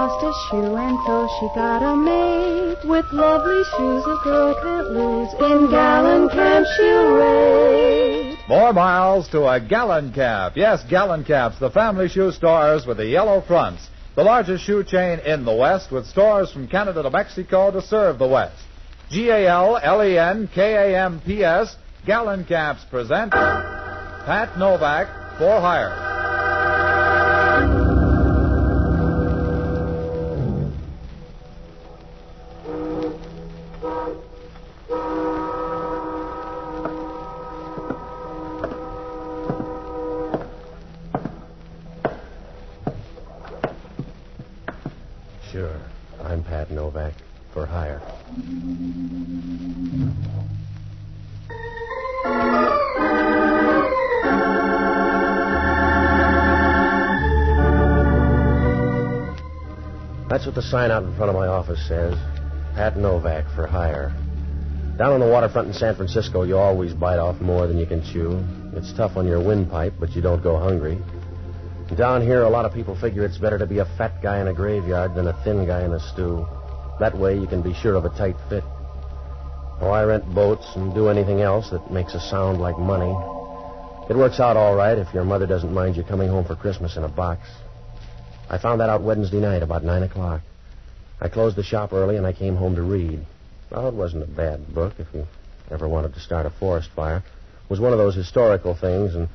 lost a shoe, and so she got a mate. With lovely shoes a girl can't lose. In Gallon Camp she'll rate. More miles to a Gallon Camp. Yes, Gallon Camp's the family shoe stores with the yellow fronts. The largest shoe chain in the West, with stores from Canada to Mexico to serve the West. GALLENKAMPS, Gallon Camps present Pat Novak for Hire. Sure, I'm Pat Novak for hire. That's what the sign out in front of my office says. Pat Novak for hire. Down on the waterfront in San Francisco, you always bite off more than you can chew. It's tough on your windpipe, but you don't go hungry. Down here, a lot of people figure it's better to be a fat guy in a graveyard than a thin guy in a stew. That way you can be sure of a tight fit. Oh, I rent boats and do anything else that makes a sound like money. It works out all right if your mother doesn't mind you coming home for Christmas in a box. I found that out Wednesday night about 9 o'clock. I closed the shop early and I came home to read. Well, it wasn't a bad book if you ever wanted to start a forest fire. It was one of those historical things, and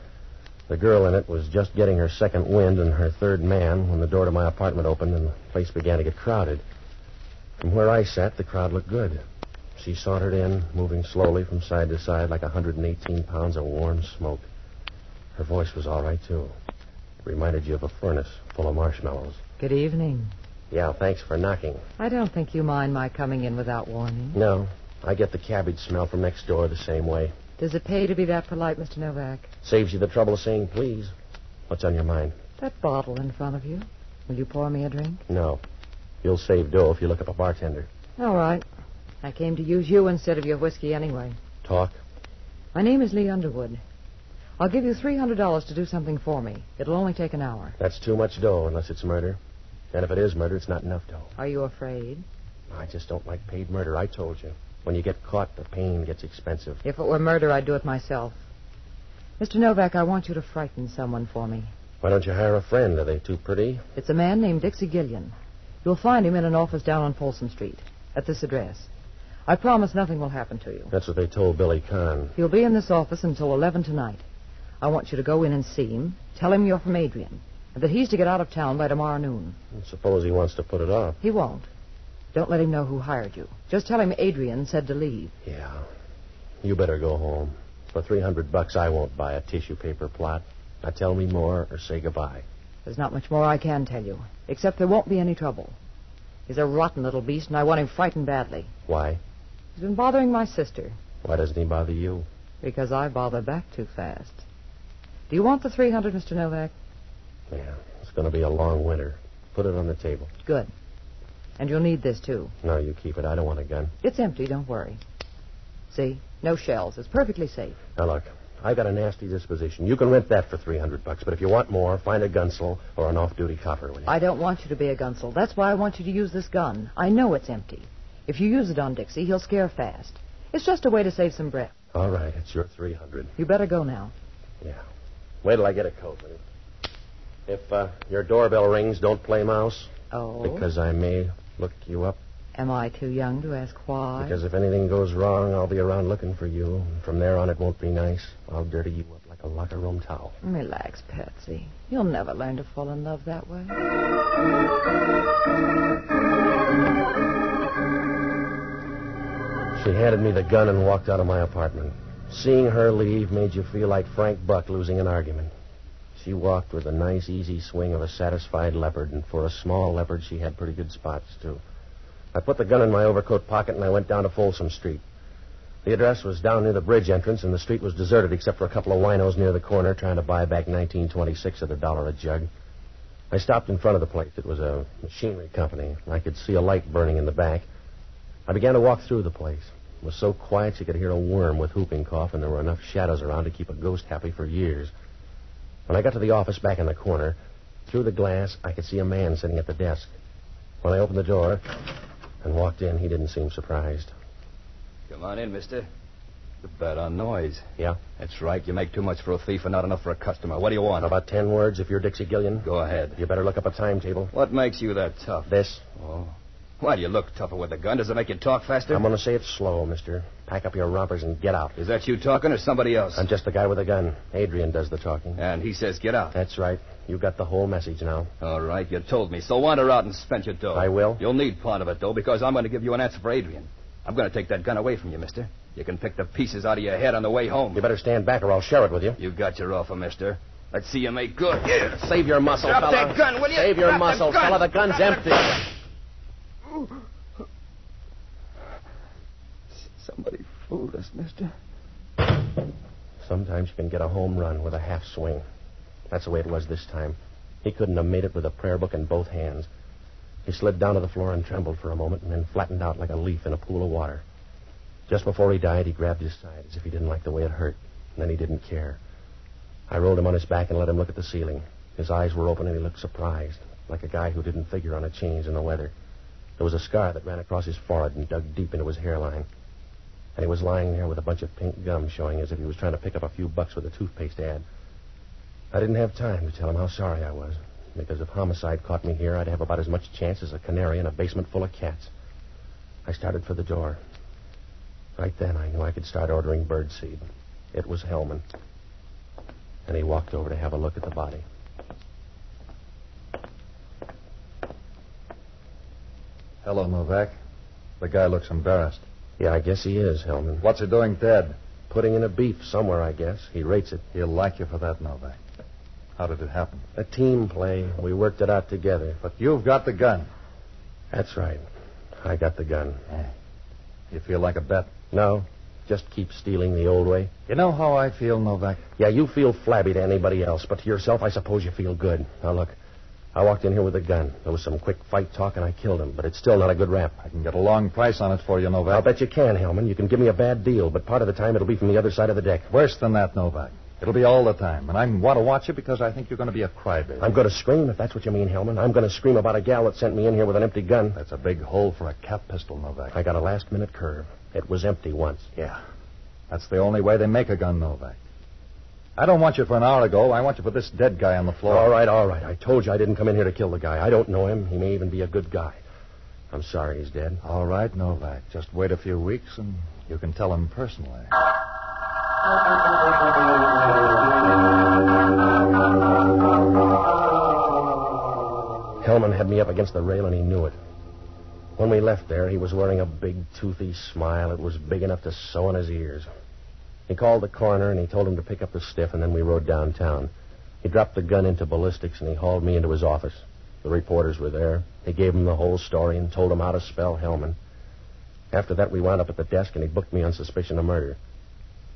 the girl in it was just getting her second wind and her third man when the door to my apartment opened and the place began to get crowded. From where I sat, the crowd looked good. She sauntered in, moving slowly from side to side like 118 pounds of warm smoke. Her voice was all right, too. It reminded you of a furnace full of marshmallows. Good evening. Yeah, thanks for knocking. I don't think you mind my coming in without warning. No, I get the cabbage smell from next door the same way. Does it pay to be that polite, Mr. Novak? Saves you the trouble of saying please. What's on your mind? That bottle in front of you. Will you pour me a drink? No. You'll save dough if you look up a bartender. All right. I came to use you instead of your whiskey anyway. Talk. My name is Lee Underwood. I'll give you $300 to do something for me. It'll only take an hour. That's too much dough unless it's murder. And if it is murder, it's not enough dough. Are you afraid? I just don't like paid murder. I told you. When you get caught, the pain gets expensive. If it were murder, I'd do it myself. Mr. Novak, I want you to frighten someone for me. Why don't you hire a friend? Are they too pretty? It's a man named Dixie Gillian. You'll find him in an office down on Folsom Street, at this address. I promise nothing will happen to you. That's what they told Billy Kahn. He'll be in this office until 11 tonight. I want you to go in and see him. Tell him you're from Adrian, and that he's to get out of town by tomorrow noon. Suppose he wants to put it off. He won't. Don't let him know who hired you. Just tell him Adrian said to leave. Yeah. You better go home. For $300, I won't buy a tissue paper plot. Now tell me more or say goodbye. There's not much more I can tell you, except there won't be any trouble. He's a rotten little beast, and I want him frightened badly. Why? He's been bothering my sister. Why doesn't he bother you? Because I bother back too fast. Do you want the $300, Mr. Novak? Yeah, it's going to be a long winter. Put it on the table. Good. And you'll need this, too. No, you keep it. I don't want a gun. It's empty, don't worry. See? No shells. It's perfectly safe. Now, look, I got a nasty disposition. You can rent that for $300, but if you want more, find a gunsel or an off-duty copper, will you? I don't want you to be a gunsel. That's why I want you to use this gun. I know it's empty. If you use it on Dixie, he'll scare fast. It's just a way to save some breath. All right, it's your $300. You better go now. Yeah. Wait till I get a coat, will you? If your doorbell rings, don't play mouse. Oh? Because I may look you up. Am I too young to ask why? Because if anything goes wrong, I'll be around looking for you. And from there on, it won't be nice. I'll dirty you up like a locker room towel. Relax, Patsy. You'll never learn to fall in love that way. She handed me the gun and walked out of my apartment. Seeing her leave made you feel like Frank Buck losing an argument. She walked with a nice, easy swing of a satisfied leopard, and for a small leopard, she had pretty good spots, too. I put the gun in my overcoat pocket, and I went down to Folsom Street. The address was down near the bridge entrance, and the street was deserted except for a couple of winos near the corner trying to buy back 1926 at $1 a jug. I stopped in front of the place. It was a machinery company. I could see a light burning in the back. I began to walk through the place. It was so quiet you could hear a worm with whooping cough, and there were enough shadows around to keep a ghost happy for years. When I got to the office back in the corner, through the glass, I could see a man sitting at the desk. When I opened the door and walked in, he didn't seem surprised. Come on in, mister. The bet on noise. Yeah? That's right. You make too much for a thief and not enough for a customer. What do you want? How about 10 words if you're Dixie Gillian? Go ahead. You better look up a timetable. What makes you that tough? This. Oh. Why do you look tougher with a gun? Does it make you talk faster? I'm going to say it slow, mister. Pack up your rompers and get out. Is that you talking or somebody else? I'm just the guy with a gun. Adrian does the talking. And he says get out. That's right. You got the whole message now. All right, you told me. So wander out and spend your dough. I will. You'll need part of it, though, because I'm going to give you an answer for Adrian. I'm going to take that gun away from you, mister. You can pick the pieces out of your head on the way home. You better stand back or I'll share it with you. You got your offer, mister. Let's see you make good. Yeah. Save your muscle, Drop fella. that gun, will you? Save your Drop muscle, the gun. fella. The gun's empty. Somebody fooled us, mister. Sometimes you can get a home run with a half swing. That's the way it was this time. He couldn't have made it with a prayer book in both hands. He slid down to the floor and trembled for a moment and then flattened out like a leaf in a pool of water. Just before he died, he grabbed his side as if he didn't like the way it hurt. And then he didn't care. I rolled him on his back and let him look at the ceiling. His eyes were open and he looked surprised, like a guy who didn't figure on a change in the weather. There was a scar that ran across his forehead and dug deep into his hairline. And he was lying there with a bunch of pink gum showing as if he was trying to pick up a few bucks with a toothpaste ad. I didn't have time to tell him how sorry I was, because if homicide caught me here, I'd have about as much chance as a canary in a basement full of cats. I started for the door. Right then, I knew I could start ordering birdseed. It was Hellman. And he walked over to have a look at the body. Hello, Novak. The guy looks embarrassed. Yeah, I guess he is, Hellman. What's he doing dead? Putting in a beef somewhere, I guess. He rates it. He'll like you for that, Novak. How did it happen? A team play. We worked it out together. But you've got the gun. That's right. I got the gun. You feel like a bet? No, just keep stealing the old way. You know how I feel, Novak? Yeah, you feel flabby to anybody else, but to yourself, I suppose you feel good. Now, look, I walked in here with a gun. There was some quick fight talk, and I killed him, but it's still not a good rap. I can get a long price on it for you, Novak. I'll bet you can, Hellman. You can give me a bad deal, but part of the time it'll be from the other side of the deck. Worse than that, Novak. It'll be all the time, and I want to watch you because I think you're going to be a crybaby. I'm going to scream, if that's what you mean, Hellman. I'm going to scream about a gal that sent me in here with an empty gun. That's a big hole for a cap pistol, Novak. I got a last-minute curve. It was empty once. Yeah. That's the only way they make a gun, Novak. I don't want you for an hour ago. I want you for this dead guy on the floor. All right. I told you I didn't come in here to kill the guy. I don't know him. He may even be a good guy. I'm sorry he's dead. All right, Novak. Just wait a few weeks and you can tell him personally. Hellman had me up against the rail and he knew it. When we left there, he was wearing a big, toothy smile. It was big enough to sew on his ears. He called the coroner, and he told him to pick up the stiff, and then we rode downtown. He dropped the gun into ballistics, and he hauled me into his office. The reporters were there. He gave them the whole story and told them how to spell Hellman. After that, we wound up at the desk, and he booked me on suspicion of murder.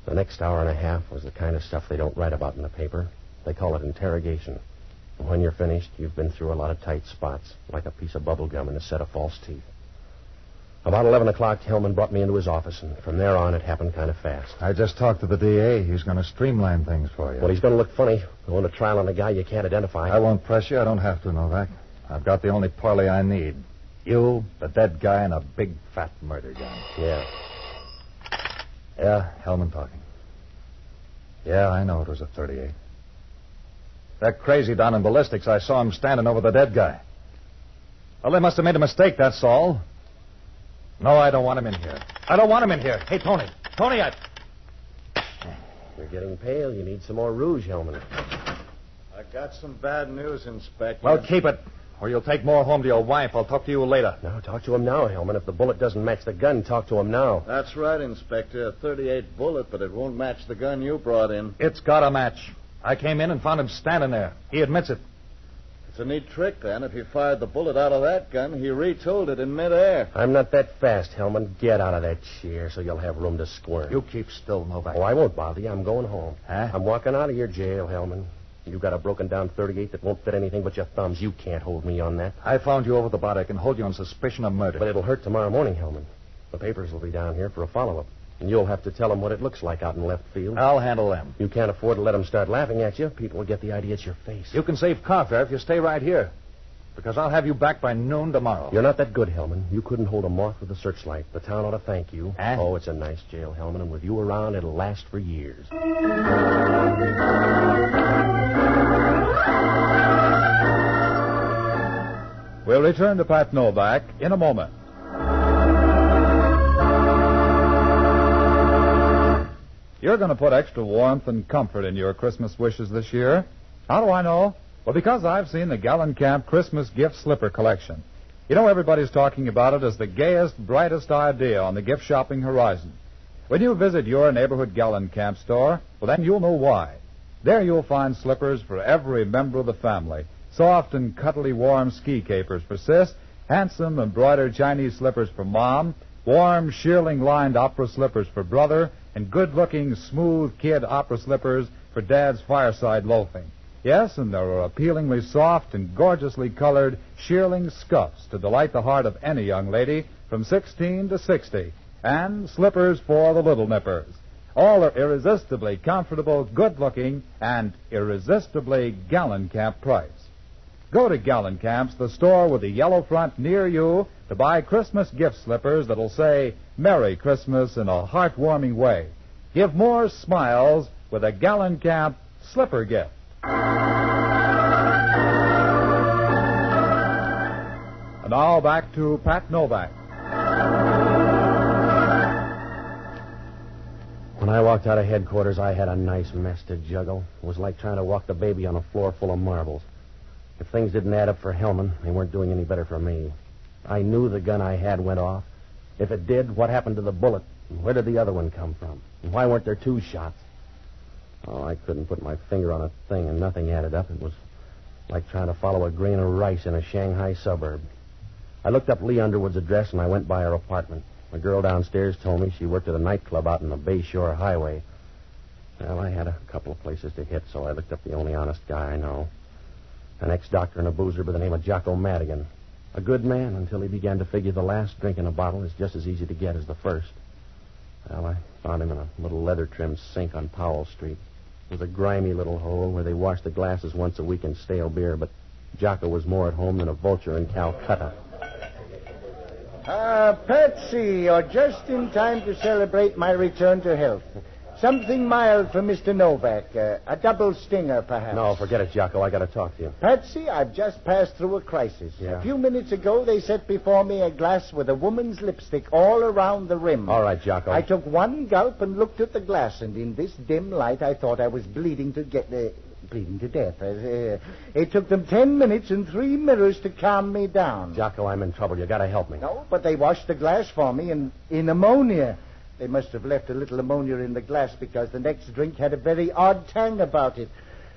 The next hour and a half was the kind of stuff they don't write about in the paper. They call it interrogation. And when you're finished, you've been through a lot of tight spots, like a piece of bubble gum and a set of false teeth. About 11 o'clock, Hellman brought me into his office, and from there on, it happened kind of fast. I just talked to the DA. He's going to streamline things for you. Well, he's going to look funny, going to trial on a guy you can't identify. I won't press you. I don't have to, Novak. I've got the only parley I need. You, the dead guy, and a big, fat murder gun. Yeah. Yeah, Hellman talking. Yeah, I know it was a .38. That crazy down in ballistics, I saw him standing over the dead guy. Well, they must have made a mistake, that's all. No, I don't want him in here. I don't want him in here. Hey, Tony. Tony, You're getting pale. You need some more rouge, Hellman. I got some bad news, Inspector. Well, keep it, or you'll take more home to your wife. I'll talk to you later. No, talk to him now, Hellman. If the bullet doesn't match the gun, talk to him now. That's right, Inspector. A .38 bullet, but it won't match the gun you brought in. It's got a match. I came in and found him standing there. He admits it. It's a neat trick, then. If he fired the bullet out of that gun, he retooled it in midair. I'm not that fast, Hellman. Get out of that chair so you'll have room to squirm. You keep still, Novak. Oh, I won't bother you. I'm going home. Huh? I'm walking out of your jail, Hellman. You got a broken-down .38 that won't fit anything but your thumbs. You can't hold me on that. I found you over the body. I can hold you on suspicion of murder. But it'll hurt tomorrow morning, Hellman. The papers will be down here for a follow-up. And you'll have to tell them what it looks like out in left field. I'll handle them. You can't afford to let them start laughing at you. People will get the idea it's your face. You can save car fare if you stay right here. because I'll have you back by noon tomorrow. You're not that good, Hellman. You couldn't hold a moth with a searchlight. The town ought to thank you. Huh? Oh, it's a nice jail, Hellman, and with you around, it'll last for years. We'll return to Pat Novak in a moment. You're going to put extra warmth and comfort in your Christmas wishes this year. How do I know? Well, because I've seen the Gallencamp Christmas gift slipper collection. You know, everybody's talking about it as the gayest, brightest idea on the gift shopping horizon. When you visit your neighborhood Gallencamp store, well, then you'll know why. There you'll find slippers for every member of the family. Soft and cuddly warm ski capers for Sis, handsome embroidered Chinese slippers for Mom, warm shearling-lined opera slippers for Brother, and good-looking, smooth kid opera slippers for Dad's fireside loafing. Yes, and there are appealingly soft and gorgeously colored shearling scuffs to delight the heart of any young lady from 16 to 60, and slippers for the little nippers. All are irresistibly comfortable, good-looking, and irresistibly Gallencamp price. Go to Gallencamp's, the store with the yellow front near you, to buy Christmas gift slippers that'll say Merry Christmas in a heartwarming way. Give more smiles with a Gallencamp slipper gift. And now back to Pat Novak. When I walked out of headquarters, I had a nice mess to juggle. It was like trying to walk the baby on a floor full of marbles. If things didn't add up for Hellman, they weren't doing any better for me. I knew the gun I had went off. If it did, what happened to the bullet? And where did the other one come from? And why weren't there two shots? Oh, I couldn't put my finger on a thing, and nothing added up. It was like trying to follow a grain of rice in a Shanghai suburb. I looked up Lee Underwood's address, and I went by her apartment. The girl downstairs told me she worked at a nightclub out on the Bayshore Highway. Well, I had a couple of places to hit, so I looked up the only honest guy I know. An ex-doctor and a boozer by the name of Jocko Madigan. A good man until he began to figure the last drink in a bottle is just as easy to get as the first. Well, I found him in a little leather-trimmed sink on Powell Street. It was a grimy little hole where they washed the glasses once a week in stale beer, but Jocko was more at home than a vulture in Calcutta. Patsy, you're just in time to celebrate my return to health. Something mild for Mr. Novak. A double stinger, perhaps. No, forget it, Jocko. I got to talk to you. Patsy, I've just passed through a crisis. Yeah. A few minutes ago, they set before me a glass with a woman's lipstick all around the rim. All right, Jocko. I took one gulp and looked at the glass, and in this dim light, I thought I was bleeding to death. It took them 10 minutes and 3 mirrors to calm me down. Jocko, I'm in trouble. You got to help me. No, but they washed the glass for me in ammonia. They must have left a little ammonia in the glass because the next drink had a very odd tang about it.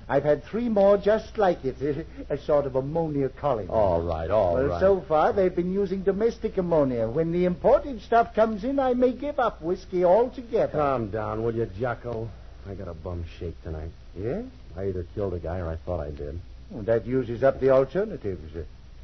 I've had 3 more just like it, a sort of ammonia colony. All right. Well, so far they've been using domestic ammonia. When the imported stuff comes in, I may give up whiskey altogether. Calm down, will you, Jocko? I got a bum shake tonight. Yes? I either killed a guy or I thought I did. Well, that uses up the alternatives.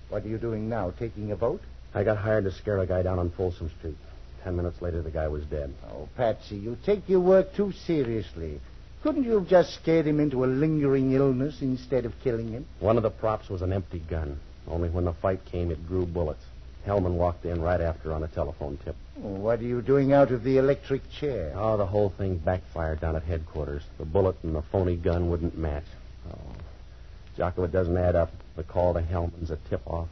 What are you doing now, taking a vote? I got hired to scare a guy down on Folsom Street. 10 minutes later, the guy was dead. Oh, Patsy, you take your work too seriously. Couldn't you have just scared him into a lingering illness instead of killing him? One of the props was an empty gun. Only when the fight came, it grew bullets. Hellman walked in right after on a telephone tip. Oh, what are you doing out of the electric chair? Oh, the whole thing backfired down at headquarters. The bullet and the phony gun wouldn't match. Oh, Jocko, it doesn't add up. The call to Hellman's a tip-off.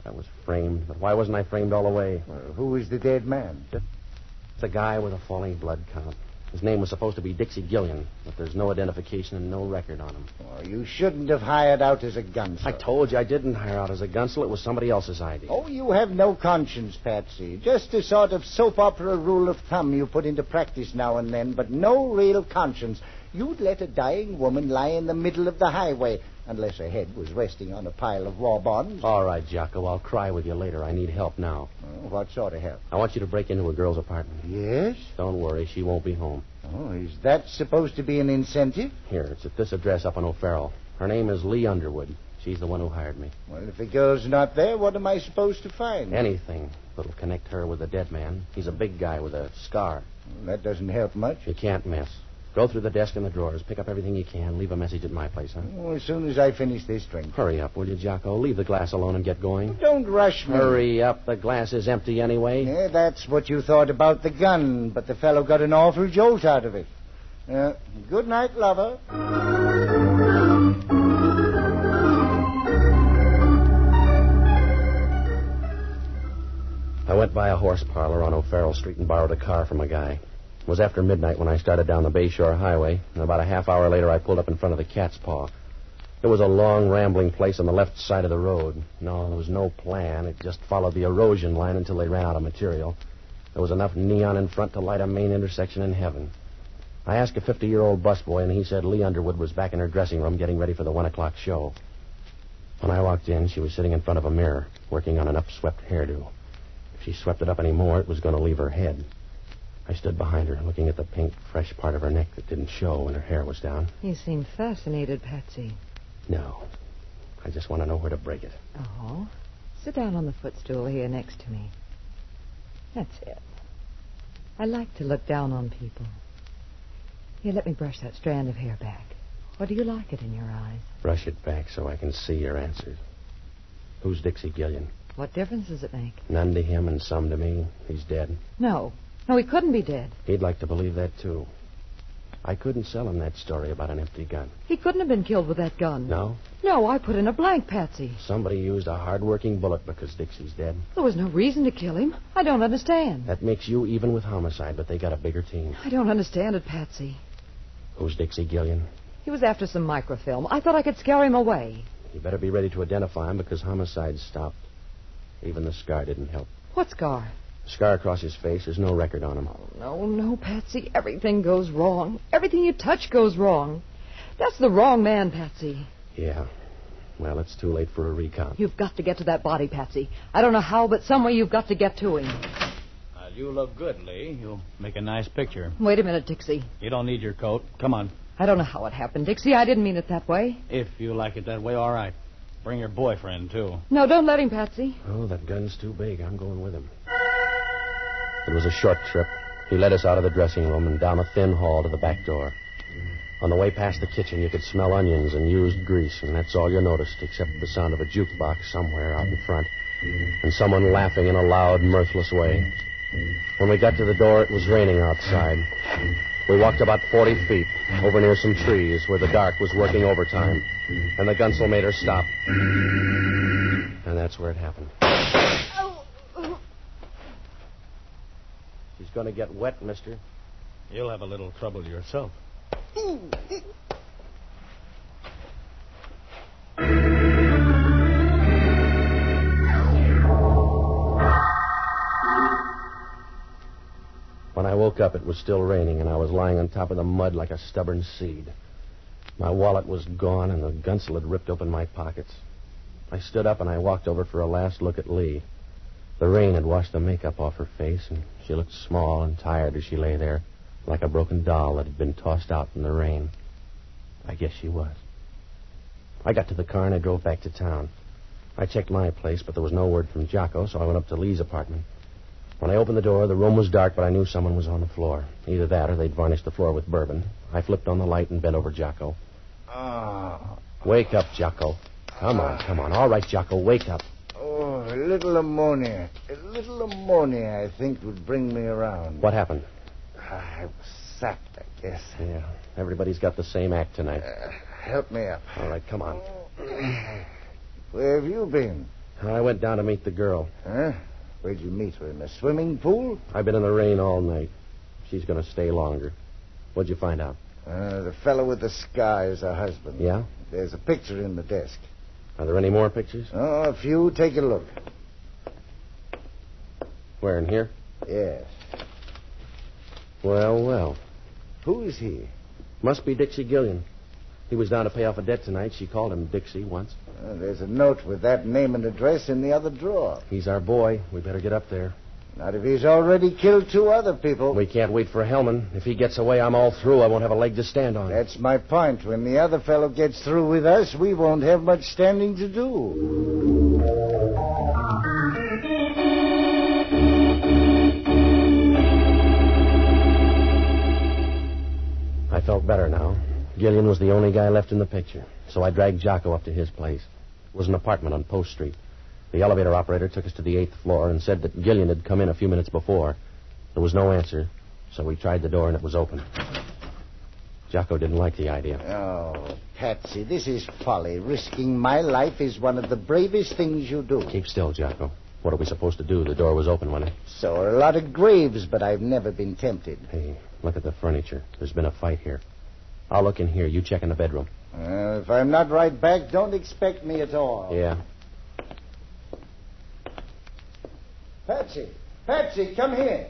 I was framed, but why wasn't I framed all the way? Well, who is the dead man? It's a guy with a falling blood count. His name was supposed to be Dixie Gillian, but there's no identification and no record on him. Oh, you shouldn't have hired out as a gunsel. I told you I didn't hire out as a gunsel. It was somebody else's idea. Oh, you have no conscience, Patsy. Just a sort of soap opera rule of thumb you put into practice now and then, but no real conscience. You'd let a dying woman lie in the middle of the highway, unless her head was resting on a pile of war bonds. All right, Jocko, I'll cry with you later. I need help now. Oh, what sort of help? I want you to break into a girl's apartment. Yes? Don't worry, she won't be home. Oh, is that supposed to be an incentive? Here, it's at this address up on O'Farrell. Her name is Lee Underwood. She's the one who hired me. Well, if the girl's not there, what am I supposed to find? Anything that'll connect her with the dead man. He's a big guy with a scar. Well, that doesn't help much. You can't miss. Go through the desk and the drawers. Pick up everything you can. Leave a message at my place, huh? Oh, as soon as I finish this drink. Hurry up, will you, Jocko? Leave the glass alone and get going. Don't rush me. Hurry up. The glass is empty anyway. Yeah, that's what you thought about the gun, but the fellow got an awful jolt out of it. Good night, lover. I went by a horse parlor on O'Farrell Street and borrowed a car from a guy. It was after midnight when I started down the Bayshore Highway, and about a half hour later I pulled up in front of the Cat's Paw. It was a long, rambling place on the left side of the road. No, there was no plan. It just followed the erosion line until they ran out of material. There was enough neon in front to light a main intersection in heaven. I asked a 50-year-old busboy, and he said Lee Underwood was back in her dressing room getting ready for the 1 o'clock show. When I walked in, she was sitting in front of a mirror, working on an upswept hairdo. If she swept it up any more, it was going to leave her head. I stood behind her, looking at the pink, fresh part of her neck that didn't show when her hair was down. You seem fascinated, Patsy. No. I just want to know where to break it. Oh. Sit down on the footstool here next to me. That's it. I like to look down on people. Here, let me brush that strand of hair back. Or do you like it in your eyes? Brush it back so I can see your answers. Who's Dixie Gillian? What difference does it make? None to him and some to me. He's dead. No, he couldn't be dead. He'd like to believe that, too. I couldn't sell him that story about an empty gun. He couldn't have been killed with that gun. No? No, I put in a blank, Patsy. Somebody used a hard-working bullet because Dixie's dead. There was no reason to kill him. I don't understand. That makes you even with homicide, but they got a bigger team. I don't understand it, Patsy. Who's Dixie Gillian? He was after some microfilm. I thought I could scare him away. You better be ready to identify him because homicide stopped. Even the scar didn't help. What scar? Scar across his face. There's no record on him. Oh, no, Patsy. Everything goes wrong. Everything you touch goes wrong. That's the wrong man, Patsy. Yeah. Well, it's too late for a recount. You've got to get to that body, Patsy. I don't know how, but some way you've got to get to him. You look good, Lee. You'll make a nice picture. Wait a minute, Dixie. You don't need your coat. Come on. I don't know how it happened, Dixie. I didn't mean it that way. If you like it that way, all right. Bring your boyfriend, too. No, don't let him, Patsy. Oh, that gun's too big. I'm going with him. It was a short trip. He led us out of the dressing room and down a thin hall to the back door. On the way past the kitchen, you could smell onions and used grease, and that's all you noticed, except the sound of a jukebox somewhere out in front, and someone laughing in a loud, mirthless way. When we got to the door, it was raining outside. We walked about 40 feet, over near some trees, where the dark was working overtime, and the gunsel made her stop. And that's where it happened. She's going to get wet, mister. You'll have a little trouble yourself. When I woke up, it was still raining, and I was lying on top of the mud like a stubborn seed. My wallet was gone, and the gunsel had ripped open my pockets. I stood up, and I walked over for a last look at Lee. The rain had washed the makeup off her face, and she looked small and tired as she lay there, like a broken doll that had been tossed out in the rain. I guess she was. I got to the car, and I drove back to town. I checked my place, but there was no word from Jocko, so I went up to Lee's apartment. When I opened the door, the room was dark, but I knew someone was on the floor. Either that or they'd varnished the floor with bourbon. I flipped on the light and bent over Jocko. Wake up, Jocko. Come on. All right, Jocko, wake up. Oh, a little ammonia. I think, would bring me around. What happened? I was sapped, I guess. Yeah, everybody's got the same act tonight. Help me up. All right, come on. Where have you been? I went down to meet the girl. Huh? Where'd you meet her? In the swimming pool? I've been in the rain all night. She's going to stay longer. What'd you find out? The fellow with the scar is her husband. Yeah? There's a picture in the desk. Are there any more pictures? Oh, a few. Take a look. Where, in here? Yes. Well. Who is he? Must be Dixie Gillian. He was down to pay off a debt tonight. She called him Dixie once. There's a note with that name and address in the other drawer. He's our boy. We better get up there. Not if he's already killed 2 other people. We can't wait for Hellman. If he gets away, I'm all through. I won't have a leg to stand on. That's my point. When the other fellow gets through with us, we won't have much standing to do. I felt better now. Gillian was the only guy left in the picture, so I dragged Jocko up to his place. It was an apartment on Post Street. The elevator operator took us to the 8th floor and said that Gillian had come in a few minutes before. There was no answer, so we tried the door and it was open. Jocko didn't like the idea. Oh, Patsy, this is folly. Risking my life is one of the bravest things you do. Keep still, Jocko. What are we supposed to do? The door was open when it... So are a lot of graves, but I've never been tempted. Hey, look at the furniture. There's been a fight here. I'll look in here. You check in the bedroom. If I'm not right back, don't expect me at all. Yeah. Patsy, come here.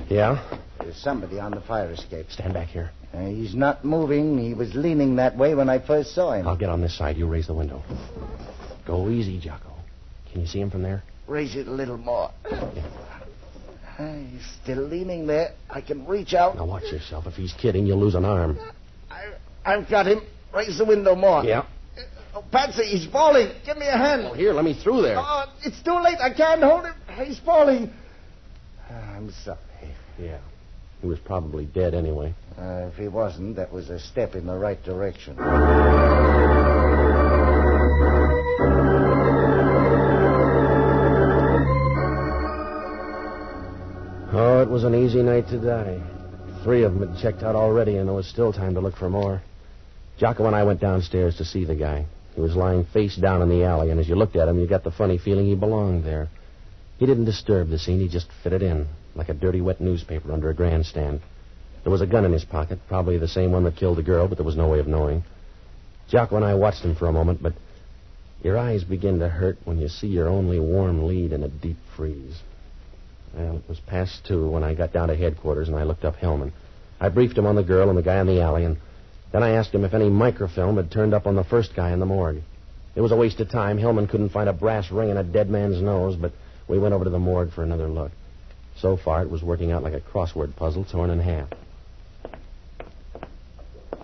Yeah? There's somebody on the fire escape. Stand back here. He's not moving. He was leaning that way when I first saw him. I'll get on this side. You raise the window. Go easy, Jocko. Can you see him from there? Raise it a little more. He's still leaning there. I can reach out. Now watch yourself. If he's kidding, you'll lose an arm. I've got him. Raise the window more. Yeah. Oh, Patsy, he's falling. Give me a hand. Well, here, let me through there. Oh, it's too late. I can't hold him. He's falling. I'm sorry. Yeah. He was probably dead anyway. If he wasn't, that was a step in the right direction. Oh, it was an easy night to die. 3 of them had checked out already, and there was still time to look for more. Jocko and I went downstairs to see the guy. He was lying face down in the alley, and as you looked at him, you got the funny feeling he belonged there. He didn't disturb the scene. He just fitted in, like a dirty, wet newspaper under a grandstand. There was a gun in his pocket, probably the same one that killed the girl, but there was no way of knowing. Jocko and I watched him for a moment, but your eyes begin to hurt when you see your only warm lead in a deep freeze. Well, it was past 2 when I got down to headquarters, and I looked up Hellman. I briefed him on the girl and the guy in the alley, and then I asked him if any microfilm had turned up on the first guy in the morgue. It was a waste of time. Hellman couldn't find a brass ring in a dead man's nose, but we went over to the morgue for another look. So far, it was working out like a crossword puzzle torn in half.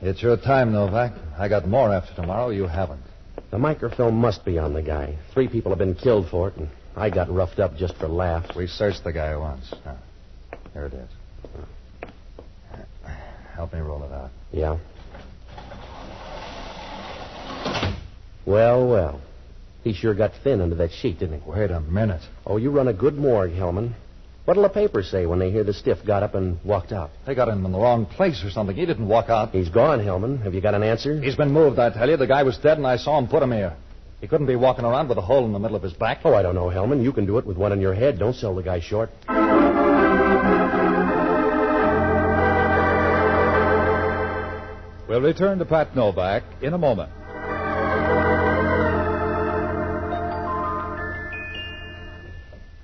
It's your time, Novak. I got more after tomorrow. You haven't. The microfilm must be on the guy. 3 people have been killed for it, and I got roughed up just for laughs. We searched the guy once. Here it is. Help me roll it out. Yeah. Well. He sure got thin under that sheet, didn't he? Wait a minute. Oh, you run a good morgue, Hellman. What'll the papers say when they hear the stiff got up and walked out? They got him in the wrong place or something. He didn't walk out. He's gone, Hellman. Have you got an answer? He's been moved, I tell you. The guy was dead, and I saw him put him here. He couldn't be walking around with a hole in the middle of his back. Oh, I don't know, Hellman. You can do it with one in your head. Don't sell the guy short. We'll return to Pat Novak in a moment.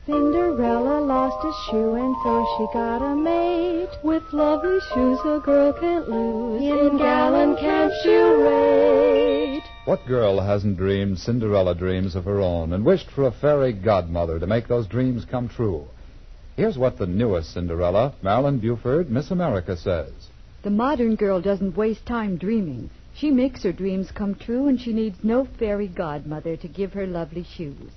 Cinderella lost a shoe, and so she got a mate with lovely shoes a girl can't lose. In gallant camp she'll rate. What girl hasn't dreamed Cinderella dreams of her own and wished for a fairy godmother to make those dreams come true? Here's what the newest Cinderella, Marilyn Buford, Miss America, says. The modern girl doesn't waste time dreaming. She makes her dreams come true, and she needs no fairy godmother to give her lovely shoes.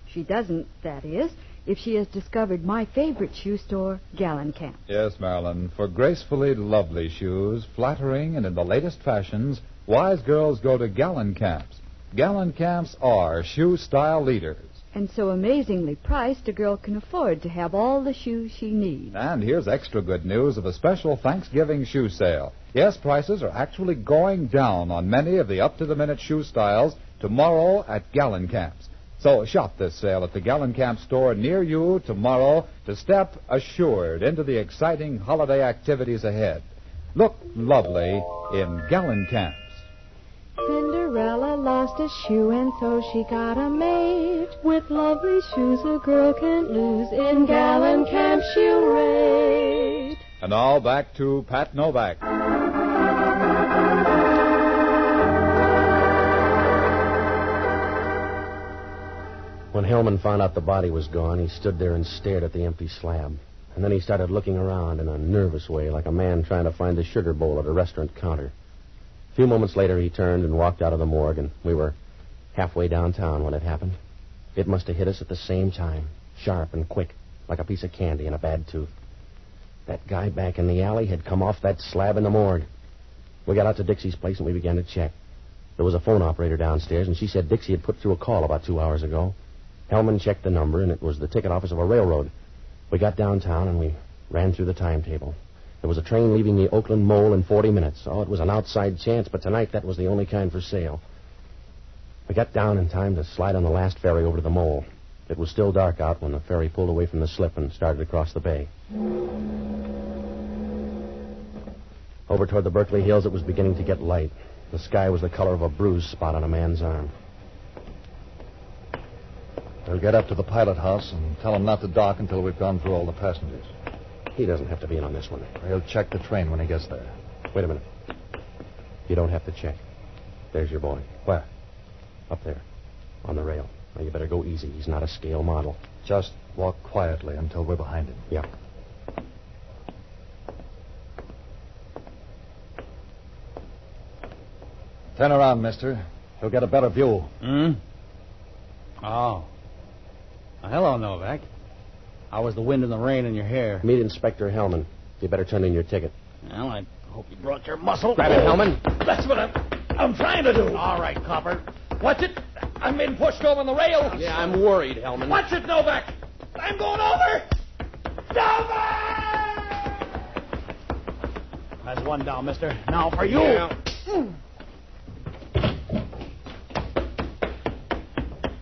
She doesn't, that is, if she has discovered my favorite shoe store, Gallencamp. Yes, Marilyn, for gracefully lovely shoes, flattering and in the latest fashions, wise girls go to Gallencamps. Gallencamps are shoe-style leaders. And so amazingly priced, a girl can afford to have all the shoes she needs. And here's extra good news of a special Thanksgiving shoe sale. Yes, prices are actually going down on many of the up-to-the-minute shoe styles tomorrow at Gallencamps. So shop this sale at the Gallencamp store near you tomorrow to step assured into the exciting holiday activities ahead. Look lovely in Gallencamps. Cinderella lost a shoe, and so she got a mate with lovely shoes a girl can't lose. In Gallencamp she'll rate. And now back to Pat Novak. When Hellman found out the body was gone, he stood there and stared at the empty slab. And then he started looking around in a nervous way, like a man trying to find the sugar bowl at a restaurant counter. A few moments later, he turned and walked out of the morgue, and we were halfway downtown when it happened. It must have hit us at the same time, sharp and quick, like a piece of candy in a bad tooth. That guy back in the alley had come off that slab in the morgue. We got out to Dixie's place and we began to check. There was a phone operator downstairs, and she said Dixie had put through a call about 2 hours ago. Hellman checked the number, and it was the ticket office of a railroad. We got downtown, and we ran through the timetable. There was a train leaving the Oakland Mole in 40 minutes. Oh, it was an outside chance, but tonight that was the only kind for sale. We got down in time to slide on the last ferry over to the Mole. It was still dark out when the ferry pulled away from the slip and started across the bay. Over toward the Berkeley Hills, it was beginning to get light. The sky was the color of a bruised spot on a man's arm. We'll get up to the pilot house and tell him not to dock until we've gone through all the passengers. He doesn't have to be in on this one. He'll check the train when he gets there. Wait a minute. You don't have to check. There's your boy. Where? Up there. On the rail. Now, you better go easy. He's not a scale model. Just walk quietly until we're behind him. Yeah. Turn around, mister. He'll get a better view. Oh. Well, hello, Novak. How was the wind and the rain in your hair? Meet Inspector Hellman. You better turn in your ticket. Well, I hope you brought your muscle. Grab it, Hellman. That's what I'm trying to do. All right, copper. Watch it. I'm being pushed over the rail. Yeah, I'm worried, Hellman. Watch it, Novak. I'm going over. Novak! That's one down, mister. Now for you. Yeah.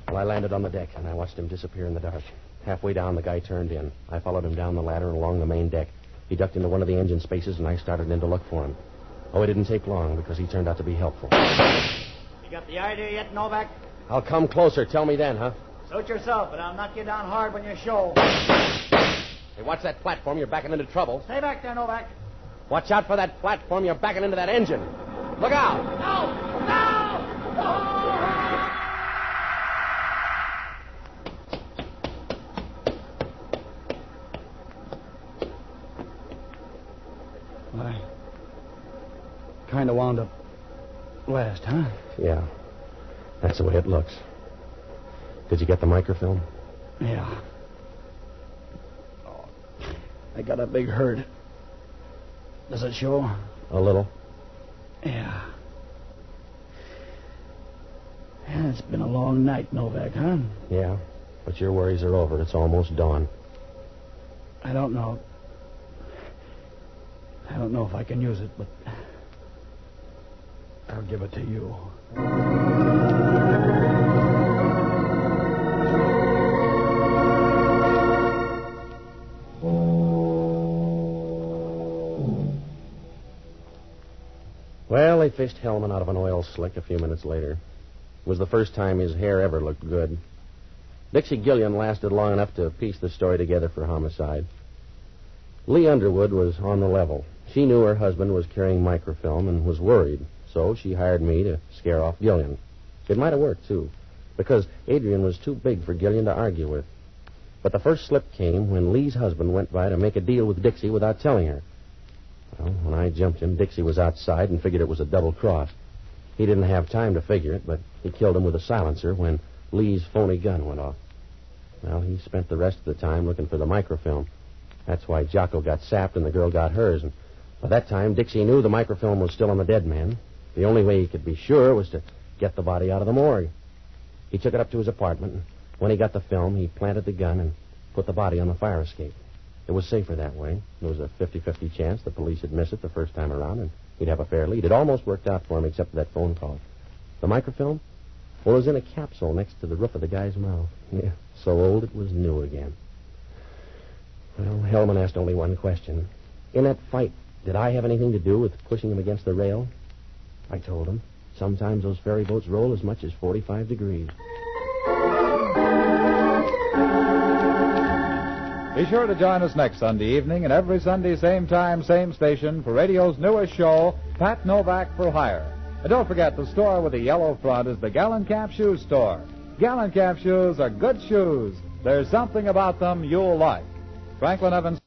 Well, I landed on the deck, and I watched him disappear in the dark. Halfway down, the guy turned in. I followed him down the ladder and along the main deck. He ducked into one of the engine spaces, and I started in to look for him. Oh, it didn't take long, because he turned out to be helpful. You got the idea yet, Novak? I'll come closer. Tell me then, huh? Suit yourself, but I'll knock you down hard when you show. Hey, watch that platform. You're backing into trouble. Stay back there, Novak. Watch out for that platform. You're backing into that engine. Look out. No! No! I kind of wound up last, huh? Yeah. That's the way it looks. Did you get the microfilm? Yeah. Oh, I got a big hurt. Does it show? A little. Yeah. Yeah, it's been a long night, Novak, huh? Yeah. But your worries are over. It's almost dawn. I don't know. I don't know if I can use it, but I'll give it to you. Well, they fished Hellman out of an oil slick a few minutes later. It was the first time his hair ever looked good. Dixie Gillian lasted long enough to piece the story together for homicide. Lee Underwood was on the level. She knew her husband was carrying microfilm and was worried, so she hired me to scare off Gillian. It might have worked, too, because Adrian was too big for Gillian to argue with. But the first slip came when Lee's husband went by to make a deal with Dixie without telling her. Well, when I jumped him, Dixie was outside and figured it was a double cross. He didn't have time to figure it, but he killed him with a silencer when Lee's phony gun went off. Well, he spent the rest of the time looking for the microfilm. That's why Jocko got sapped and the girl got hers. And by that time, Dixie knew the microfilm was still on the dead man. The only way he could be sure was to get the body out of the morgue. He took it up to his apartment, and when he got the film, he planted the gun and put the body on the fire escape. It was safer that way. There was a 50-50 chance the police would miss it the first time around, and he'd have a fair lead. It almost worked out for him, except for that phone call. The microfilm? Well, it was in a capsule next to the roof of the guy's mouth. Yeah, so old it was new again. Well, Hellman asked only one question. In that fight, did I have anything to do with pushing him against the rail? I told him. Sometimes those ferry boats roll as much as 45 degrees. Be sure to join us next Sunday evening and every Sunday, same time, same station, for radio's newest show, Pat Novak for Hire. And don't forget, the store with the yellow front is the Gallencamp Shoe Store. Gallencamp shoes are good shoes. There's something about them you'll like. Franklin Evans